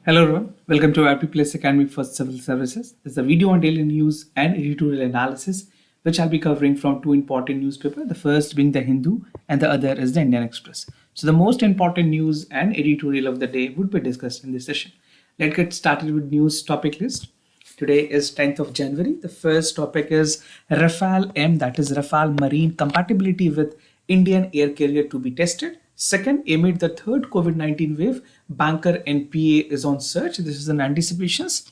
Hello everyone, welcome to Apti Academy for Civil Services. This is a video on daily news and editorial analysis, which I'll be covering from two important newspapers. The first being the Hindu and the other is the Indian Express. So the most important news and editorial of the day would be discussed in this session. Let's get started with news topic list. Today is 10th of January. The first topic is Rafale-M, that is Rafale Marine compatibility with Indian air carrier to be tested. Second, amid the third COVID-19 wave, banker NPA is on search. This is an anticipations.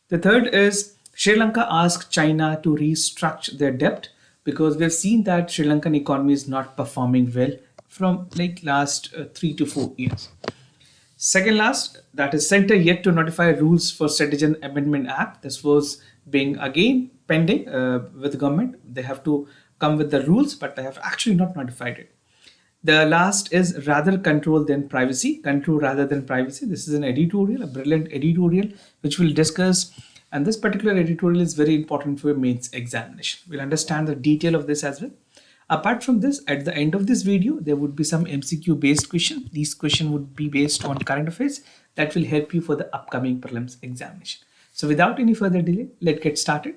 The third is Sri Lanka asks China to restructure their debt because we've seen that Sri Lankan economy is not performing well from like last 3 to 4 years. Second last, that is center yet to notify rules for Citizen Amendment Act. This was being again pending with the government. They have to come with the rules, but they have actually not notified it. The last is rather control than privacy. Control rather than privacy. This is an editorial, a brilliant editorial, which we'll discuss. And this particular editorial is very important for mains examination. We'll understand the detail of this as well. Apart from this, at the end of this video, there would be some MCQ based question. These questions would be based on current affairs that will help you for the upcoming prelims examination. So without any further delay, let's get started.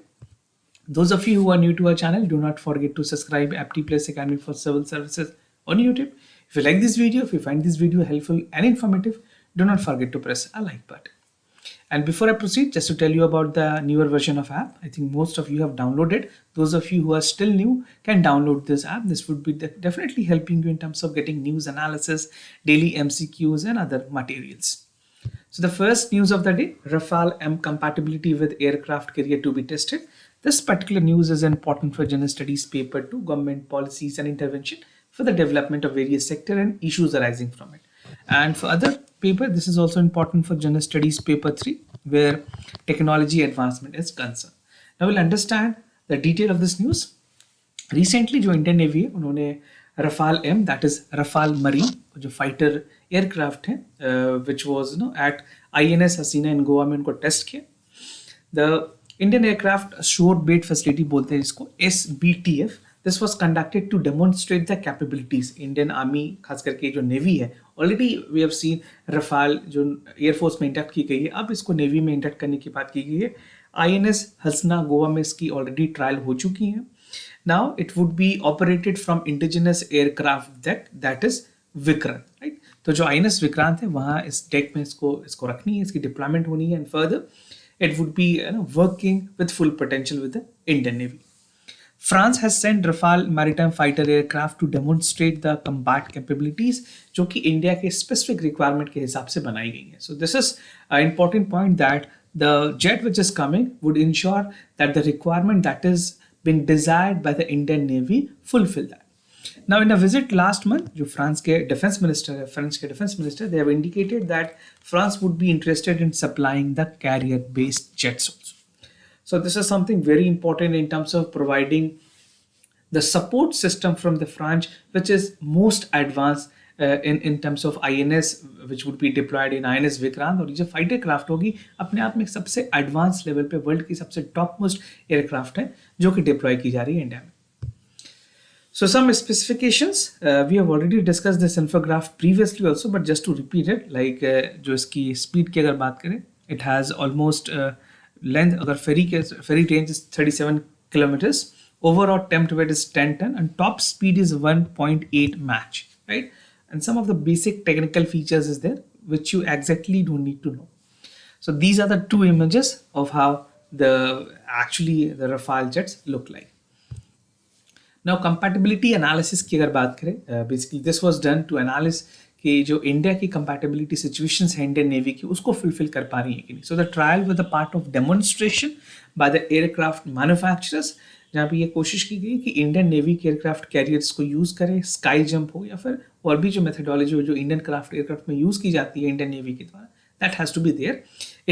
Those of you who are new to our channel, do not forget to subscribe Apti Academy for Civil Services on YouTube. If you like this video, if you find this video helpful and informative, do not forget to press a like button. And before I proceed, just to tell you about the newer version of app, I think most of you have downloaded. Those of you who are still new can download this app. This would be definitely helping you in terms of getting news analysis, daily MCQs and other materials. So the first news of the day, Rafale-M compatibility with aircraft carrier to be tested. This particular news is important for General Studies paper 2, government policies and intervention for the development of various sector and issues arising from it. And for other paper, this is also important for General Studies paper 3, where technology advancement is concerned. Now we'll understand the detail of this news. Recently, जो Indian Navy है, उन्होंने Rafale-M, that is Rafale Marine, जो fighter aircraft है, which was at INS Hansa in Goa में उनको test किया. The Indian Aircraft Shore Bait Facility बोलते हैं इसको SBTF. This was conducted to demonstrate the capabilities. Indian Army, खास करके जो Navy है, already we have seen Rafale जो Air Force में इंडक्ट की गई है, अब इसको Navy में इंडक्ट करने की बात की गई है. INS हंसना गोवा में इसकी already ट्रायल हो चुकी है. Now it would be operated from Indigenous Aircraft deck, that is Vikrant, right? तो जो INS विक्रांत है वहाँ इस डेक में इसको रखनी है, इसकी डिप्लॉयमेंट होनी है, and further it would be working with full potential with the Indian Navy. France has sent Rafale maritime fighter aircraft to demonstrate the combat capabilities जो कि इंडिया के specific requirement के हिसाब से बनाई गई है. So this is an important point that the jet which is coming would ensure that the requirement that is being desired by the Indian Navy fulfill that. Now in a visit last month, जो France के defence minister, they have indicated that France would be interested in supplying the carrier-based jets also. So this is something very important in terms of providing the support system from the France, which is most advanced in terms of INS, which would be deployed in INS Vikrant. और ये जो fighter craft होगी अपने आप में सबसे advance level पे world की सबसे टॉप मोस्ट एयरक्राफ्ट है जो कि डिप्लॉय की जा रही है इंडिया में. So some specifications, we have already discussed this infograph previously also, but just to repeat it, like जो इसकी speed की अगर बात करें, it has almost length, अगर ferry range is 37 kilometers, overall temp weight is 10 ton, and top speed is 1.8 Mach, right? And some of the basic technical features is there, which you exactly don't need to know. So these are the two images of how the Rafale jets look like. Now compatibility analysis की अगर बात करें, basically this was done to analyze कि जो India की compatibility situations है Indian navy की उसको fulfill कर पा रही है कि नहीं. So the trial was a part of demonstration by the aircraft manufacturers, जहाँ पे ये कोशिश की गई कि इंडियन नेवी के एयरक्राफ्ट कैरियर्स को यूज़ करें, स्काई जंप हो या फिर और भी जो मेथडोलॉजी हो जो इंडियन क्राफ्ट एयरक्राफ्ट में यूज़ की जाती है इंडियन नेवी के द्वारा, that has to be there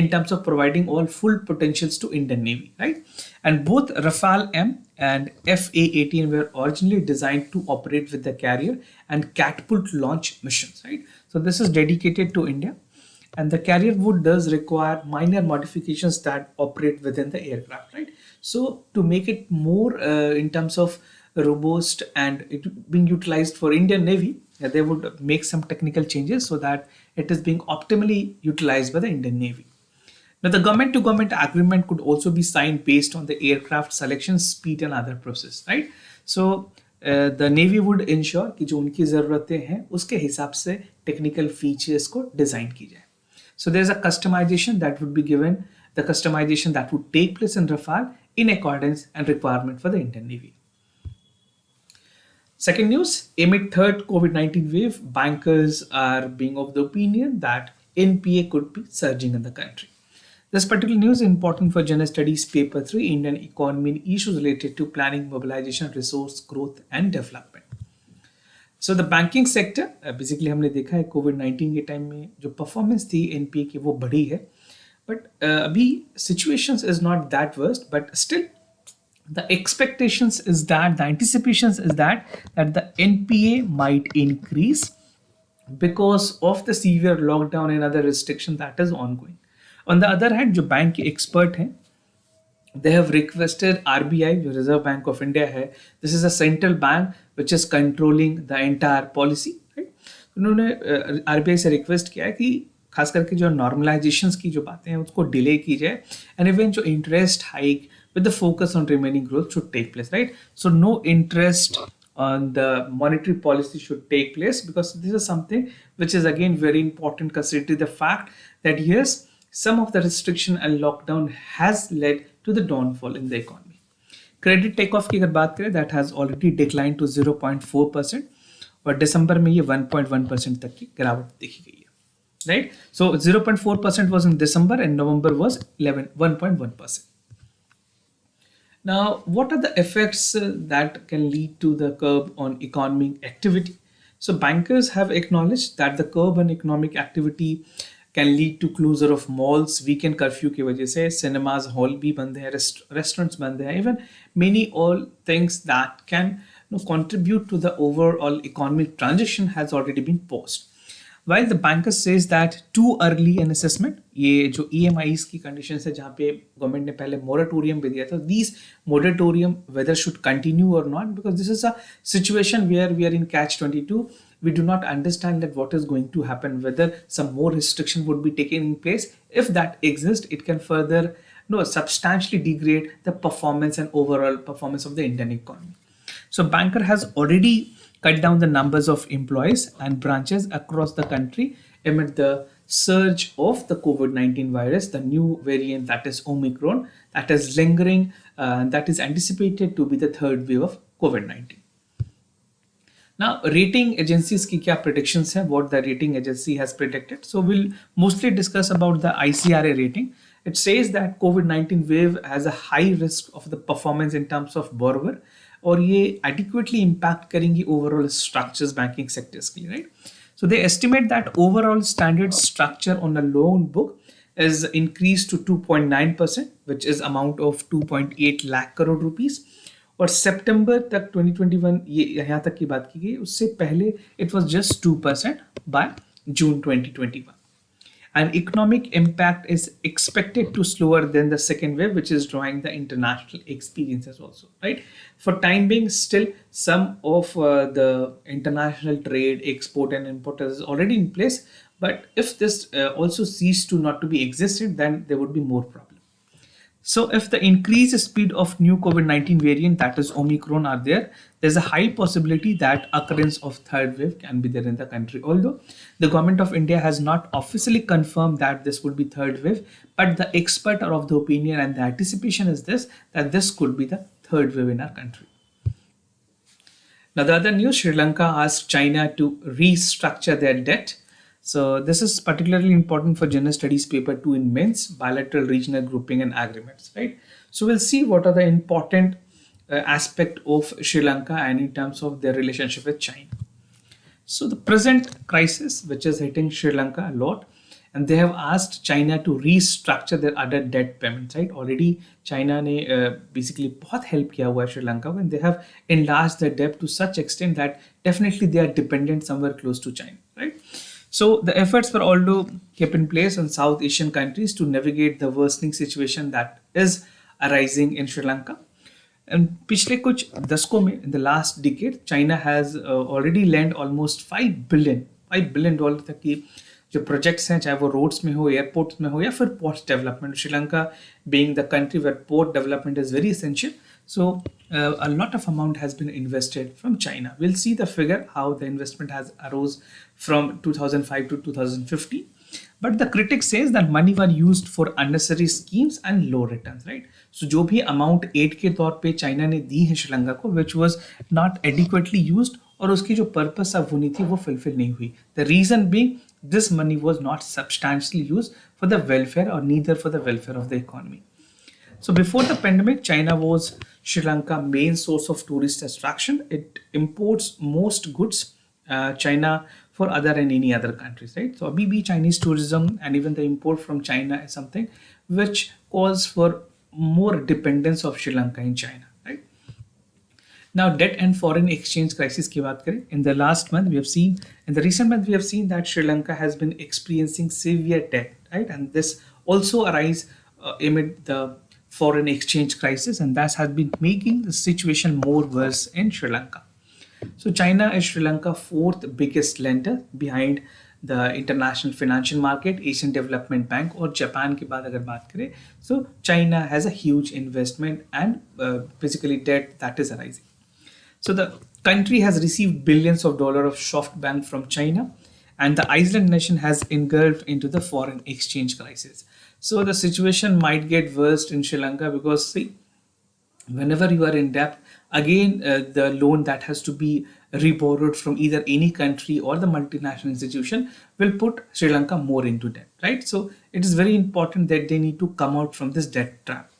in terms of providing all full potentials to Indian Navy, right? And both Rafale-M and FA-18 were originally designed to operate with the carrier and catapult launch missions, right? So this is dedicated to India, and the carrier does require minor modifications that operate within the aircraft, right? So to make it more in terms of robust and it being utilized for Indian Navy, they would make some technical changes so that it is being optimally utilized by the Indian Navy. Now, the government-to-government agreement could also be signed based on the aircraft selection, speed, and other process, right? So, the Navy would ensure कि जो उनकी ज़रूरतें हैं उसके हिसाब से technical features को design की जाए. So, there's a customization that would be given, the customization that would take place in Rafale in accordance and requirement for the Indian Navy. Second news, amid third COVID-19 wave, bankers are being of the opinion that NPA could be surging in the country. This particular news is important for General Studies Paper 3, Indian Economy and Issues Related to Planning, Mobilization, Resource Growth and Development. So the banking sector, basically हमने देखा है COVID-19 के time में जो performance थी NPA की वो बढ़ी है, but अभी situations is not that worst, but still the expectations is that, the anticipations is that the NPA might increase because of the severe lockdown and other restriction that is ongoing. On the other hand, जो bank के expert हैं, they have requested RBI, जो Reserve Bank of India है, this is a central bank which is controlling the entire policy, right? उन्होंने RBI से request किया है कि खास करके जो नॉर्मलाइजेशंस की जो बातें हैं उसको डिले की जाए, एंड इवन जो interest hike with the focus on remaining growth should take place, right? So no interest on the monetary policy should take place, because this is something which is again very important considering the fact that yes, some of the restriction and lockdown has led to the downfall in the economy. Credit takeoff की अगर बात करें, that has already declined to 0.4% और दिसंबर में ये 1.1% तक की गिरावट देखी गई है, right? So 0.4% was in December and November was 1.1%. Now, what are the effects that can lead to the curb on economic activity? So bankers have acknowledged that the curb on economic activity can lead to closure of malls, weekend curfew की वजह से cinemas, hall भी बंद है, restaurants बंद है, even many all things that can contribute to the overall economic transition has already been paused. While the banker says that too early an assessment, ये जो EMIs की conditions है जहाँ पे government ने पहले moratorium भी दिया था, these moratorium whether should continue or not, because this is a situation where we are in catch-22. We do not understand that what is going to happen, whether some more restriction would be taken in place. If that exists, it can further substantially degrade the performance and overall performance of the Indian economy. So banker has already cut down the numbers of employees and branches across the country amid the surge of the COVID-19 virus, the new variant that is Omicron, that is lingering, that is anticipated to be the third wave of COVID-19. Now, rating agencies की क्या predictions हैं, what the rating agency has predicted. So we'll mostly discuss about the ICRA rating. It says that COVID-19 wave has a high risk of the performance in terms of borrower, और ये adequately impact करेंगी overall structures banking sectors की, right? So they estimate that overall standard structure on a loan book is increased to 2.9%, which is amount of 2.8 lakh crore rupees. और सितंबर तक 2021 ये यहाँ तक की बात की गई, उससे पहले it was just 2% by June 2021. And economic impact is expected to slower than the second wave, which is drawing the international experiences also, right? For time being, still some of the international trade, export and import is already in place. But if this also ceased to not to be existed, then there would be more problem. So if the increased speed of new COVID-19 variant, that is Omicron, are there, there's a high possibility that occurrence of third wave can be there in the country. Although the government of India has not officially confirmed that this would be third wave, but the experts are of the opinion and the anticipation is this, that this could be the third wave in our country. Now the other news, Sri Lanka asked China to restructure their debt. So this is particularly important for General Studies Paper 2 in Mains, bilateral regional grouping and agreements, right? So we'll see what are the important aspect of Sri Lanka and in terms of their relationship with China. So the present crisis, which is hitting Sri Lanka a lot, and they have asked China to restructure their other debt payments, right? Already China ने basically बहुत help किया हुआ है Sri Lanka when they have enlarged their debt to such extent that definitely they are dependent somewhere close to China, right? So the efforts were also kept in place in South Asian countries to navigate the worsening situation that is arising in Sri Lanka. And पिछले कुछ दशकों में, in the last decade, China has already lent almost $5 billion तक की जो projects हैं चाहे वो रोड्स में हो, एयरपोर्ट्स में हो या फिर port development. Sri Lanka being the country where port development is very essential, so a lot of amount has been invested from China. We'll see the figure how the investment has arose from 2005 to 2015. But the critic says that money were used for unnecessary schemes and low returns, right? So जो भी amount aid के तौर पे China ने दी है श्रीलंका को, which was not adequately used, और उसकी जो पर्पस अब होनी थी वो फुलफिल नहीं हुई. The reason being this money was not substantially used for the welfare or neither for the welfare of the economy. So before the pandemic, China was Sri Lanka's main source of tourist attraction. It imports most goods, China for other and any other countries, right? So abhi bhi Chinese tourism and even the import from China is something which calls for more dependence of Sri Lanka in China, right? Now, debt and foreign exchange crisis की बात करें. In the last month, we have seen, in the recent month, we have seen that Sri Lanka has been experiencing severe debt, right? And this also arise amid the foreign exchange crisis, and that has been making the situation more worse in Sri Lanka. So China is Sri Lanka's fourth biggest lender behind the international financial market, Asian Development Bank और Japan की बात अगर बात करें, so China has a huge investment and basically debt that is arising. So the country has received billions of dollars of SoftBank from China, and the Iceland nation has engulfed into the foreign exchange crisis. So the situation might get worse in Sri Lanka because see, whenever you are in debt, again the loan that has to be reborrowed from either any country or the multinational institution will put Sri Lanka more into debt, right? So it is very important that they need to come out from this debt trap.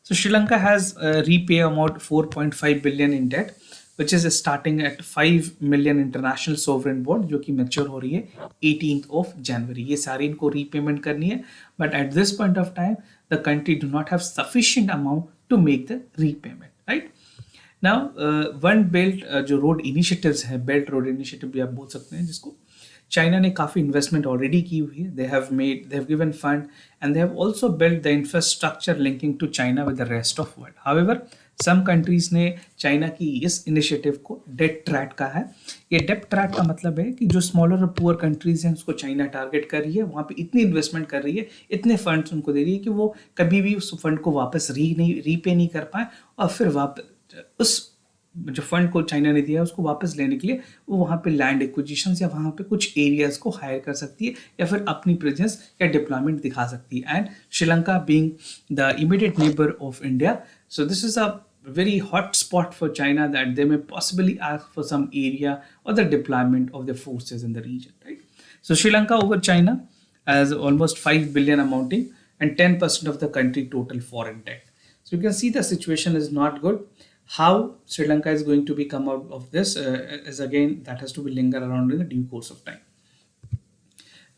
So Sri Lanka has repay amount 4.5 billion in debt, which is starting at 5 million international sovereign bond जो कि mature हो रही है 18th of January. ये सारी इनको repayment करनी है, but at this point of time the country do not have sufficient amount to make the repayment, right? Now one belt जो road initiatives है, belt road initiative भी आप बोल सकते हैं जिसको, चाइना ने काफ़ी इन्वेस्टमेंट ऑलरेडी की हुई है. They have given fund and they have also build the infrastructure linking to China with the rest of world. However some countries ने चाइना की इस इनिशिएटिव को डेट ट्रैप कहा है. ये डेट ट्रैप का मतलब है कि जो स्मॉलर और पुअर कंट्रीज हैं उसको चाइना टारगेट कर रही है, वहाँ पे इतनी इन्वेस्टमेंट कर रही है, इतने फंड्स उनको दे रही है कि वो कभी भी उस फंड को वापस रीपे नहीं कर पाए, और फिर वापस उस जो फंड को चाइना ने दिया उसको वापस लेने के लिए वो वहाँ पे लैंड एक्विजिशंस या वहाँ पे कुछ एरियाज को हायर कर सकती है या फिर अपनी प्रेजेंस या डिप्लॉयमेंट दिखा सकती है. And Sri Lanka being the immediate neighbour of India, so this is a very hot spot for China that they may possibly ask for some area or the deployment of their forces in the region, right? So Sri Lanka over China has almost 5 billion amounting and 10% of the country total foreign debt. So you can see the situation is not good. How Sri Lanka is going to be come out of this is again that has to be linger around in the due course of time.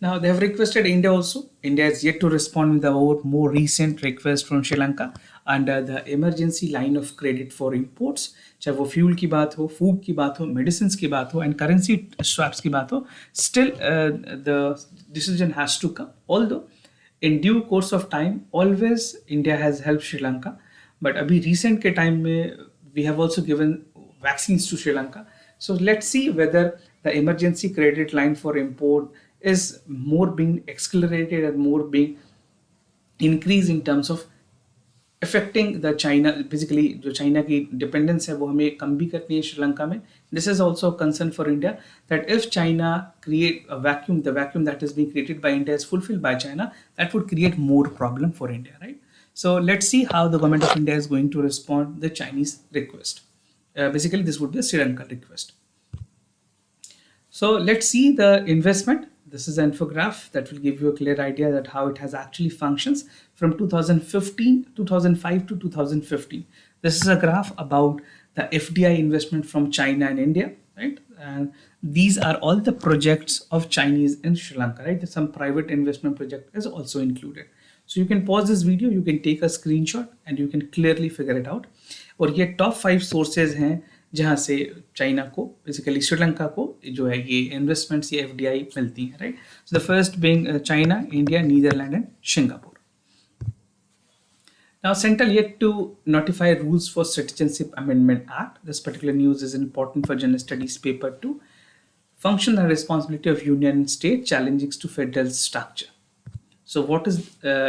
Now they have requested India also. India is yet to respond with the more recent request from Sri Lanka under the emergency line of credit for imports. चाहे वो fuel की बात हो, food की बात हो, medicine की बात हो, एंड करेंसी स्वैप्स की बात हो, still the decision has to come. Although in due course of time, always India has helped Sri Lanka, but अभी recent के time में we have also given vaccines to Sri Lanka. So let's see whether the emergency credit line for import is more being accelerated and more being increased in terms of affecting the China, basically जो China की dependence है वो हमें कम भी करनी है श्रीलंका में. This is also a concern for India that if China create a vacuum, the vacuum that is being created by India is fulfilled by China, that would create more problem for India, right? So let's see how the government of India is going to respond the Chinese request. Basically this would be a Sri Lanka request. So let's see the investment. This is an infograph that will give you a clear idea that how it has actually functions from 2005 to 2015. This is a graph about the FDI investment from China and India, right? And these are all the projects of Chinese in Sri Lanka, right? Some private investment project is also included. So you can pause this video, you can take a screenshot and you can clearly figure it out. और ये top 5 sources हैं जहाँ से China को basically Sri Lanka को जो है ये इन्वेस्टमेंट्स या एफडीआई मिलती है, right? So the first being China, India, Netherland and Singapore. Now, Central yet to notify rules for Citizenship Amendment Act. This particular news is important for General Studies paper 2. function and responsibility of union and state challenges to federal structure. So what is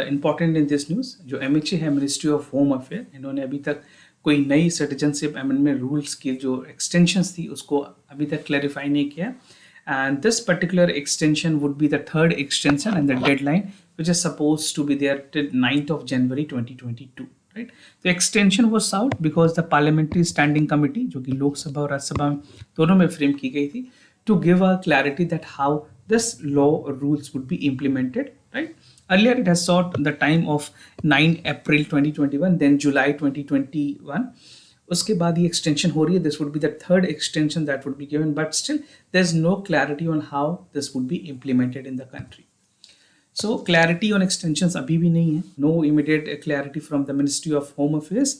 important in this news? जो MHA है ministry of home affair, इन्होंने अभी तक कोई नई citizenship amendment rules की जो extensions थी उसको अभी तक क्लैरिफाई नहीं किया. And this particular extension would be the third extension, and the deadline which is supposed to be there till 9th of January 2022. Right? The extension was sought because the Parliamentary Standing Committee, जो कि लोकसभा और राज्यसभा दोनों में frame की गई थी, to give a clarity that how this law or rules would be implemented. Right? Earlier it has sought the time of 9 April 2021, then July 2021. उसके बाद ये एक्सटेंशन हो रही है. This would be the third extension that would be given, but still there is no clarity on how this would be implemented in the country. So clarity on extensions अभी भी नहीं है. No immediate clarity from the ministry of home affairs.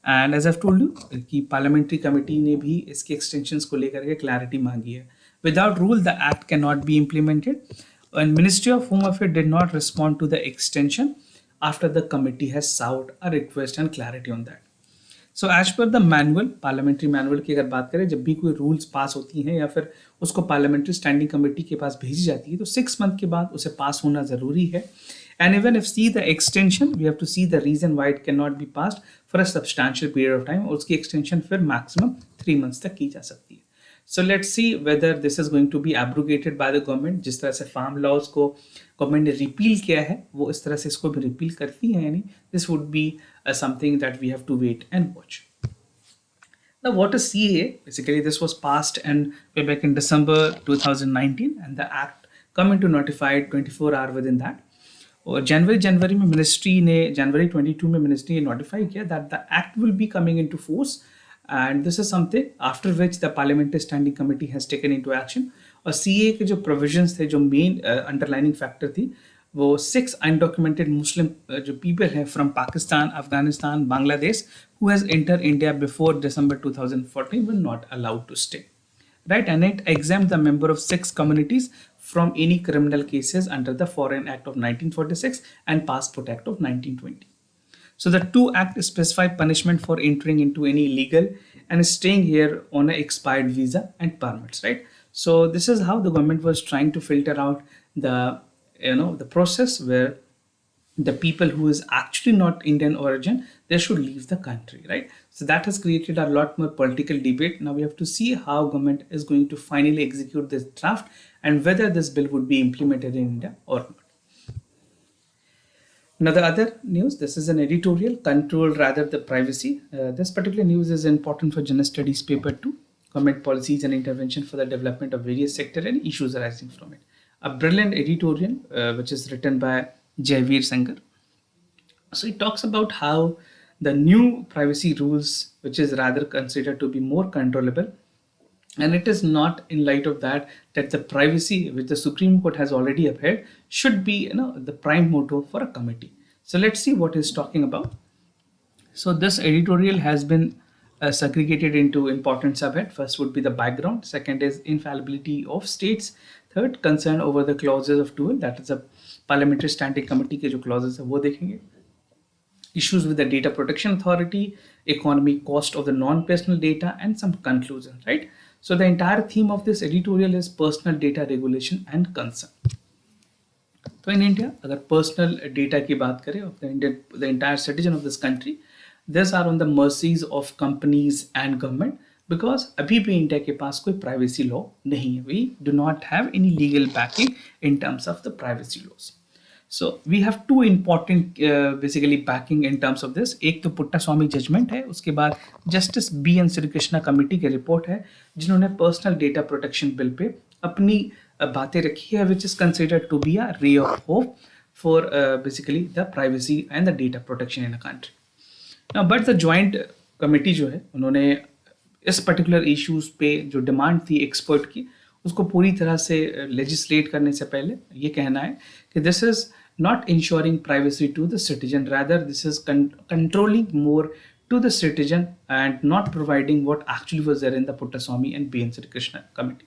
And as I have told you कि parliamentary committee ने भी इसके extensions को लेकर के क्लैरिटी मांगी है. Without rule the act can not be implemented, and ministry of home affair did not respond to the extension after the committee has sought a request and clarity on that. So as per the manual, parliamentary manual की अगर बात करें, जब भी कोई rules पास होती हैं या फिर उसको पार्लियामेंट्री स्टैंडिंग कमेटी के पास भेजी जाती है तो 6 मंथ के बाद उसे पास होना ज़रूरी है. And even if see the extension, we have to see the reason why it can not be passed for a substantial period of time, और उसकी एक्सटेंशन फिर मैक्सिमम 3 मंथ्स तक की जा सकती है. So let's see whether this is going to be abrogated by the government. जिस तरह से फार्म लॉज को गवर्नमेंट ने रिपील किया है, वो इस तरह से इसको भी रिपील करती है यानी. This would B something that we have to wait and watch. Now, what is CAA? Basically, this was passed and way back in December 2019, and the act come into notified 24 hour within that. और जनवरी में ministry ने, जनवरी 22 में ministry ने notify किया that the act will be coming into force, and this is something after which the Parliamentary Standing Committee has taken into action. और CAA के जो provisions थे, जो मेन अंडरलाइनिंग फैक्टर थी, वो 6 undocumented Muslim जो people हैं from Pakistan, Afghanistan, Bangladesh who has entered India before December 2014 were not allowed to stay. Right? And it exempt the member of 6 communities from any criminal cases under the Foreign Act of 1946 and Passport Act of 1920. So the two acts specify punishment for entering into any illegal and staying here on an expired visa and permits, right? So this is how the government was trying to filter out the process where the people who is actually not Indian origin, they should leave the country, right? So that has created a lot more political debate. Now we have to see how government is going to finally execute this draft and whether this bill would be implemented in India or not. Now the other news, this is an editorial, control rather the privacy. This particular news is important for General Studies paper 2, government policies and intervention for the development of various sectors and issues arising from it. A brilliant editorial which is written by Jaivir Sankar. So it talks about how the new privacy rules, which is rather considered to be more controllable, and it is not in light of that the privacy which the Supreme Court has already upheld should be the prime motto for a committee. So let's see what he's talking about. So this editorial has been segregated into important subhead. First would be the background, second is infallibility of states, third concern over the clauses of II, that is a parliamentary standing committee के जो clauses है वो देखेंगे, issues with the data protection authority, economic cost of the non-personal data, and some conclusion, right? So the entire theme of this editorial is personal data regulation and concern. तो in India, अगर personal data की बात करें of the entire citizen of this country, these are on the mercies of companies and government because अभी भी India के पास कोई privacy law नहीं है. We do not have any legal backing in terms of the privacy laws. So we have two important basically backing in terms of this. एक तो Puttaswamy judgement है, उसके बाद justice B.N. Shri Krishna committee की रिपोर्ट है जिन्होंने personal data protection bill pay अपनी बातें रखी है, which is considered to be a ray of hope for basically the privacy and the data protection in a country. Now, but the joint committee जो है उन्होंने इस पर्टिकुलर इश्यूज पे जो डिमांड थी एक्सपर्ट की उसको पूरी तरह से लेजिस्लेट करने से पहले ये कहना है कि this is not ensuring privacy to the citizen, rather this is controlling more to the citizen and not providing what actually was there in the Puttaswamy and B.N. Sri Krishna committee.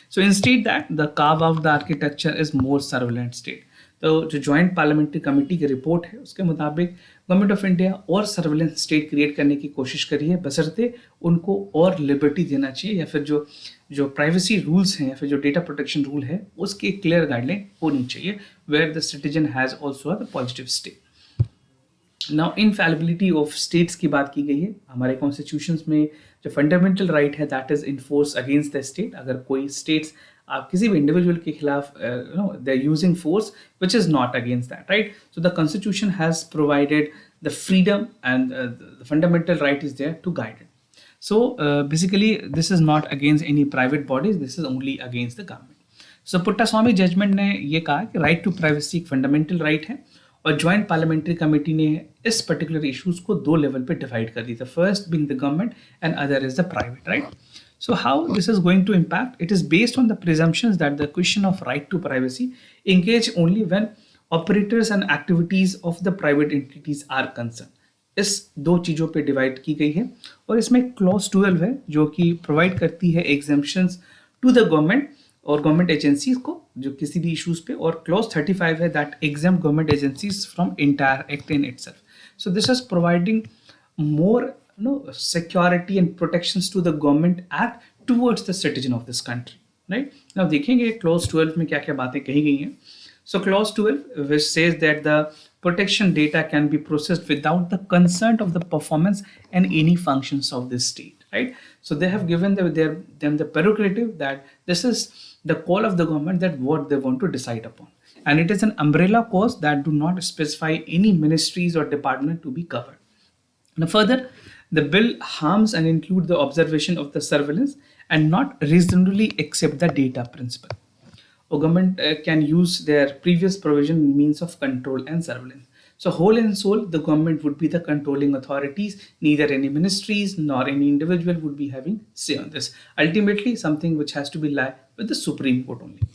So instead that the carve out the architecture is more surveillance state. तो जो joint parliamentary committee की report है उसके मुताबिक government of India और surveillance state create करने की कोशिश करी है, बशर्ते उनको और लिबर्टी देना चाहिए, या फिर जो जो प्राइवेसी रूल्स हैं या फिर जो डेटा प्रोटेक्शन रूल है उसकी क्लियर गाइडलाइन होनी चाहिए, where the citizen has also the positive stay. Now infallibility of states की बात की गई है। हमारे कॉन्स्टिट्यूशंस में जो फंडामेंटल राइट है that is enforce against the state. अगर कोई स्टेट्स आप किसी भी इंडिविजुअल के खिलाफ they are using force which is not against that, right? So the constitution has provided the freedom and the fundamental right is there to guide it. So basically this is not against any private bodies, this is only against the government. So Puttaswamy judgment ने ये कहा कि right to privacy एक fundamental right है, और joint parliamentary committee ने इस particular issues को दो लेवल पे डिवाइड कर दी था, first being the government and other is the private, right? So how this is going to impact? It is based on the presumptions that the question of right to privacy engage only when operators and activities of the private entities are concerned. इस दो चीज़ों पे divide की गई है, और इसमें clause 12 है जो कि प्रोवाइड करती है एग्जेम्पशंस टू द गवर्नमेंट और गवर्नमेंट एजेंसीज को जो किसी भी इश्यूज पे, और क्लॉज 35 है that exempt government agencies from entire act in itself. So this is providing more security and protections to the government act towards the citizen of this country, right? Now देखेंगे clause 12 में क्या क्या बातें कही गई हैं. So clause 12 which says that the protection data can be processed without the consent of the performance and any functions of the state, right? So they have given them the prerogative that this is the call of the government, that what they want to decide upon, and it is an umbrella clause that do not specify any ministries or department to be covered. Now further, the bill harms and include the observation of the surveillance and not reasonably accept the data principle. Or government can use their previous provision means of control and surveillance. So whole and soul, the government would be the controlling authorities. Neither any ministries nor any individual would be having say on this. Ultimately, something which has to be lie with the Supreme Court only.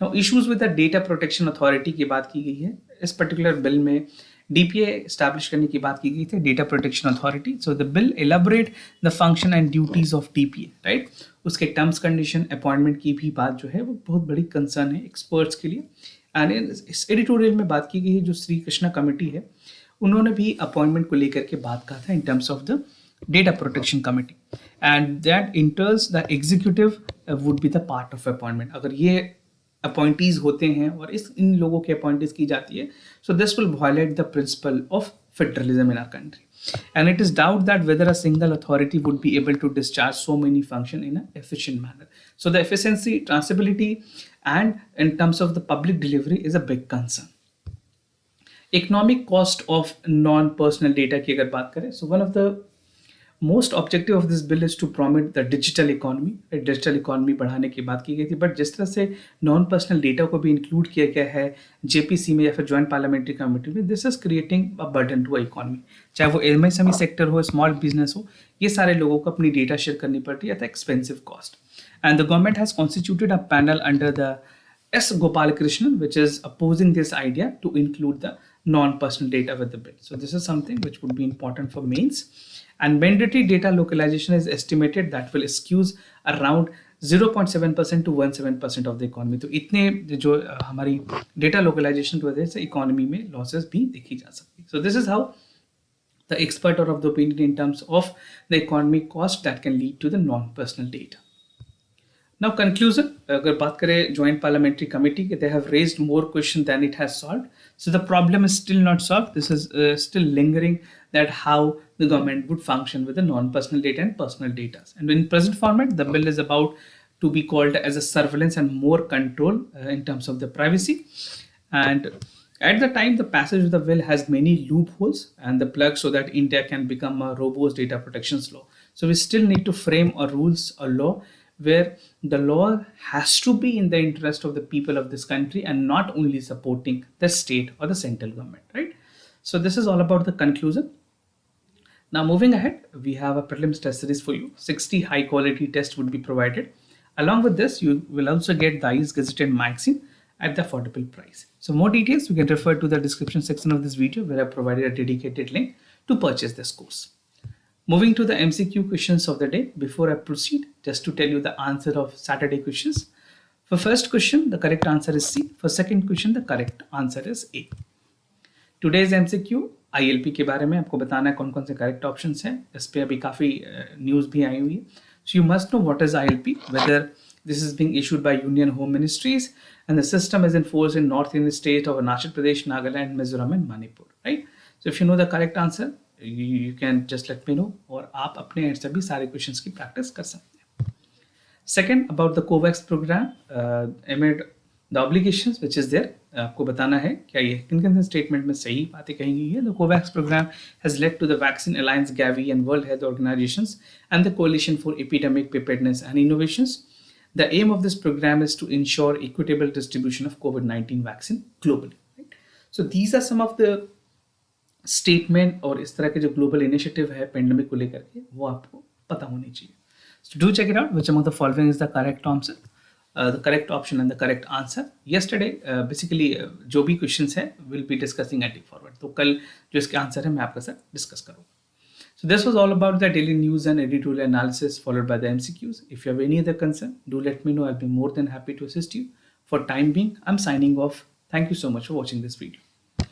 Now, issues with the data protection authority की बात की गई है. इस particular bill में DPA establish करने की बात की गई थी, data protection authority. So the bill elaborate the function and duties of DPA, right? उसके टर्म्स कंडीशन अपॉइंटमेंट की भी बात जो है वो बहुत बड़ी कंसर्न है एक्सपर्ट्स के लिए. एंड इस एडिटोरियल में बात की गई है जो श्री कृष्णा कमेटी है, उन्होंने भी अपॉइंटमेंट को लेकर के बात कहा था इन terms of the data protection committee, and that इंटर्स the executive would be the part of appointment. अगर ये अपॉइंटीज होते हैं और इन लोगों की अपॉइंटीज की जाती है, so this will violate the principle of federalism in our country, and it is doubt that whether a single authority would be able to discharge so many function in a efficient manner. So the efficiency, traceability and in terms of the public delivery is a big concern. Economic cost of non personal data की अगर बात करें, so one of the most objective of this bill is to promote the digital economy. Digital economy बढ़ाने की बात की गई थी, बट जिस तरह से नॉन पर्सनल डेटा को भी इंक्लूड किया गया है JPC में या फिर ज्वाइंट पार्लियामेंट्री कमेटी में, this is creating a burden to economy. चाहे वो MSME सेक्टर हो, स्मॉल बिजनेस हो, ये सारे लोगों को अपनी डेटा शेयर करनी पड़ती है at expensive cost. And the government has constituted a panel under the S. Gopalakrishnan, which is opposing this idea to include the non-personal data with the bill. So this is something which would be important for mains. And mandatory data localization is estimated that will excuse around 0.7% to 1.7% of the economy. तो इतने जो हमारी data localization की वजह से economy में losses भी देखी जा सकती. So this is how the expert are of the opinion in terms of the economic cost that can lead to the non-personal data. Now conclusion, अगर बात करें joint parliamentary committee, they have raised more questions than it has solved. So the problem is still not solved. This is still lingering, that how the government would function with the non-personal data and personal data. And in present format, the bill is about to be called as a surveillance and more control in terms of the privacy. And at the time, the passage of the bill has many loopholes and the plug so that India can become a robust data protections law. So we still need to frame a rules, a law where the law has to be in the interest of the people of this country and not only supporting the state or the central government, right? So this is all about the conclusion. Now moving ahead, we have a prelims test series for you. 60 high quality tests would be provided. Along with this, you will also get the INS Gazetted magazine at the affordable price. So more details, you can refer to the description section of this video where I provided a dedicated link to purchase this course. Moving to the MCQ questions of the day. Before I proceed, just to tell you the answer of Saturday questions. For first question, the correct answer is C. For second question, the correct answer is A. Today's MCQ ILP के बारे में आपको बताना है कौन कौन से correct options हैं. इस पे अभी काफ़ी न्यूज़ भी आई हुई है. So you must know what is ILP, whether this is being issued by Union Home Ministries, and the system is enforced in North Indian state of Arunachal Pradesh, Nagaland, Mizoram and Manipur, right? So if you know the correct answer, you can just let me know, और आप अपने and से भी सारे questions की practice कर सकते हैं. Second, about the COVAX program, amid the obligations which is there, आपको बताना है क्या ये किन स्टेटमेंट में सही बातें कही गई है. The COVAX program has led to the Vaccine Alliance, Gavi and World Health Organizations and the Coalition for Epidemic Preparedness and Innovations. The aim of this program is to ensure equitable distribution of COVID-19 vaccine globally. Right? So these are some of the statement और इस तरह के जो global initiative है pandemic को लेकर के वो आपको पता होनी चाहिए. So do check it out. Which among the following is the correct answer? The correct option and the correct answer. Yesterday, basically, जो भी questions है, we'll be discussing at forward. तो कल जो इसके आंसर है मैं आपके साथ डिस्कस करूँगा. So this was all about the daily news and editorial analysis followed by the MCQs. If you have any other concern, do let me know. I'll be more than happy to assist you. For time being, I'm signing off. Thank you so much for watching this video.